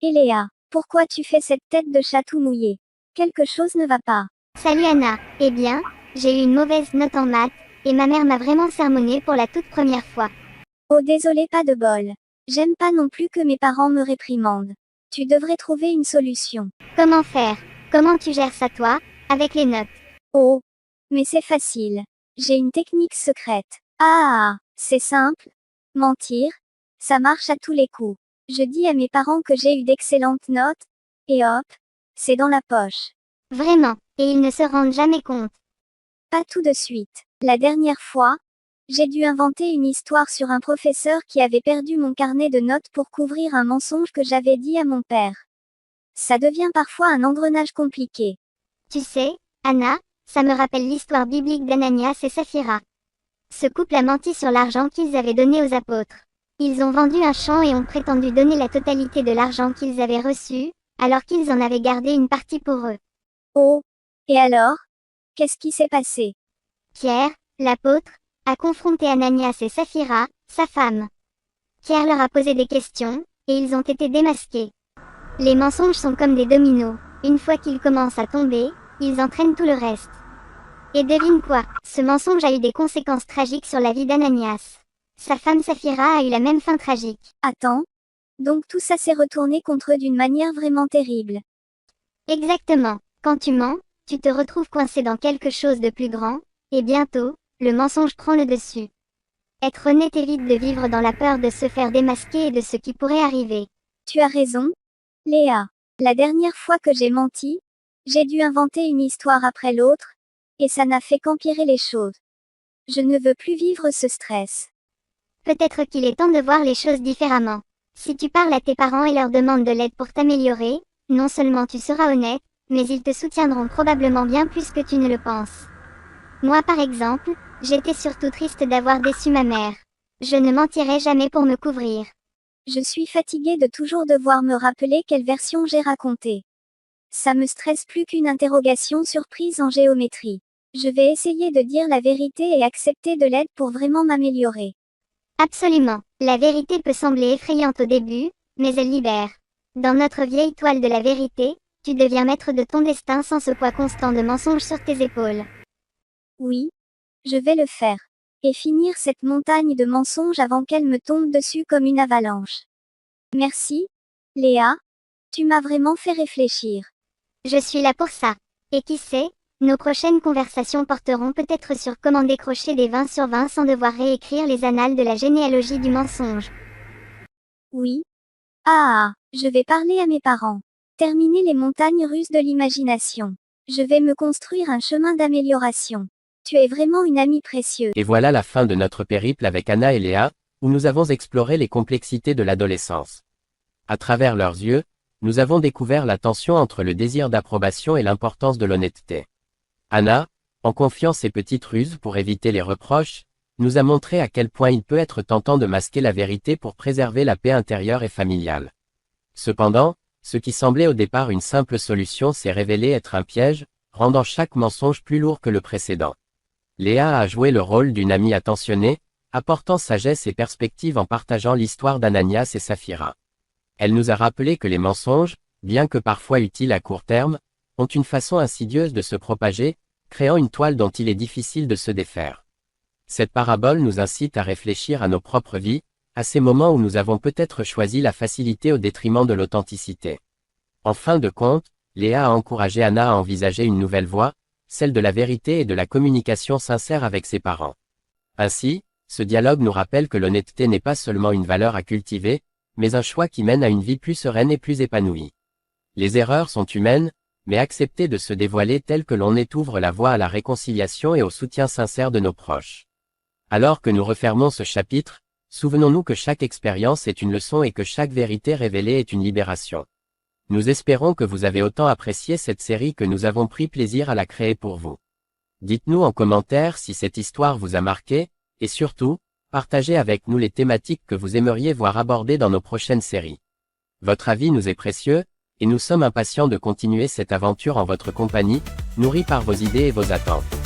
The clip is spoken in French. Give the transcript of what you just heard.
Eléa, pourquoi tu fais cette tête de chat tout mouillé? Quelque chose ne va pas. Salut Anna. Eh bien, j'ai eu une mauvaise note en maths, et ma mère m'a vraiment sermonné pour la toute première fois. Oh désolé, pas de bol. J'aime pas non plus que mes parents me réprimandent. Tu devrais trouver une solution. Comment faire? Comment tu gères ça toi, avec les notes? Oh, mais c'est facile. J'ai une technique secrète. C'est simple. Mentir. Ça marche à tous les coups. Je dis à mes parents que j'ai eu d'excellentes notes, et hop, c'est dans la poche. Vraiment, et ils ne se rendent jamais compte. Pas tout de suite. La dernière fois, j'ai dû inventer une histoire sur un professeur qui avait perdu mon carnet de notes pour couvrir un mensonge que j'avais dit à mon père. Ça devient parfois un engrenage compliqué. Tu sais, Anna, ça me rappelle l'histoire biblique d'Ananias et Saphira. Ce couple a menti sur l'argent qu'ils avaient donné aux apôtres. Ils ont vendu un champ et ont prétendu donner la totalité de l'argent qu'ils avaient reçu, alors qu'ils en avaient gardé une partie pour eux. Oh, et alors? Qu'est-ce qui s'est passé? Pierre, l'apôtre, a confronté Ananias et Saphira, sa femme. Pierre leur a posé des questions, et ils ont été démasqués. Les mensonges sont comme des dominos. Une fois qu'ils commencent à tomber, ils entraînent tout le reste. Et devine quoi, ce mensonge a eu des conséquences tragiques sur la vie d'Ananias. Sa femme Saphira a eu la même fin tragique. Attends. Donc tout ça s'est retourné contre eux d'une manière vraiment terrible. Exactement. Quand tu mens, tu te retrouves coincé dans quelque chose de plus grand, et bientôt, le mensonge prend le dessus. Être honnête évite de vivre dans la peur de se faire démasquer et de ce qui pourrait arriver. Tu as raison, Léa. La dernière fois que j'ai menti, j'ai dû inventer une histoire après l'autre, et ça n'a fait qu'empirer les choses. Je ne veux plus vivre ce stress. Peut-être qu'il est temps de voir les choses différemment. Si tu parles à tes parents et leur demandes de l'aide pour t'améliorer, non seulement tu seras honnête, mais ils te soutiendront probablement bien plus que tu ne le penses. Moi par exemple, j'étais surtout triste d'avoir déçu ma mère. Je ne mentirai jamais pour me couvrir. Je suis fatiguée de toujours devoir me rappeler quelle version j'ai racontée. Ça me stresse plus qu'une interrogation surprise en géométrie. Je vais essayer de dire la vérité et accepter de l'aide pour vraiment m'améliorer. Absolument. La vérité peut sembler effrayante au début, mais elle libère. Dans notre vieille toile de la vérité, tu deviens maître de ton destin sans ce poids constant de mensonges sur tes épaules. Oui, je vais le faire. Et finir cette montagne de mensonges avant qu'elle me tombe dessus comme une avalanche. Merci, Léa. Tu m'as vraiment fait réfléchir. Je suis là pour ça. Et qui sait, nos prochaines conversations porteront peut-être sur comment décrocher des 20 sur 20 sans devoir réécrire les annales de la généalogie du mensonge. Oui. Je vais parler à mes parents. Terminer les montagnes russes de l'imagination. Je vais me construire un chemin d'amélioration. Tu es vraiment une amie précieuse. Et voilà la fin de notre périple avec Anna et Léa, où nous avons exploré les complexités de l'adolescence. À travers leurs yeux, nous avons découvert la tension entre le désir d'approbation et l'importance de l'honnêteté. Anna, en confiant ses petites ruses pour éviter les reproches, nous a montré à quel point il peut être tentant de masquer la vérité pour préserver la paix intérieure et familiale. Cependant, ce qui semblait au départ une simple solution s'est révélé être un piège, rendant chaque mensonge plus lourd que le précédent. Léa a joué le rôle d'une amie attentionnée, apportant sagesse et perspective en partageant l'histoire d'Ananias et Saphira. Elle nous a rappelé que les mensonges, bien que parfois utiles à court terme, ont une façon insidieuse de se propager, créant une toile dont il est difficile de se défaire. Cette parabole nous incite à réfléchir à nos propres vies, à ces moments où nous avons peut-être choisi la facilité au détriment de l'authenticité. En fin de compte, Léa a encouragé Anna à envisager une nouvelle voie, celle de la vérité et de la communication sincère avec ses parents. Ainsi, ce dialogue nous rappelle que l'honnêteté n'est pas seulement une valeur à cultiver, mais un choix qui mène à une vie plus sereine et plus épanouie. Les erreurs sont humaines, mais accepter de se dévoiler tel que l'on est ouvre la voie à la réconciliation et au soutien sincère de nos proches. Alors que nous refermons ce chapitre, souvenons-nous que chaque expérience est une leçon et que chaque vérité révélée est une libération. Nous espérons que vous avez autant apprécié cette série que nous avons pris plaisir à la créer pour vous. Dites-nous en commentaire si cette histoire vous a marqué, et surtout, partagez avec nous les thématiques que vous aimeriez voir abordées dans nos prochaines séries. Votre avis nous est précieux, et nous sommes impatients de continuer cette aventure en votre compagnie, nourrie par vos idées et vos attentes.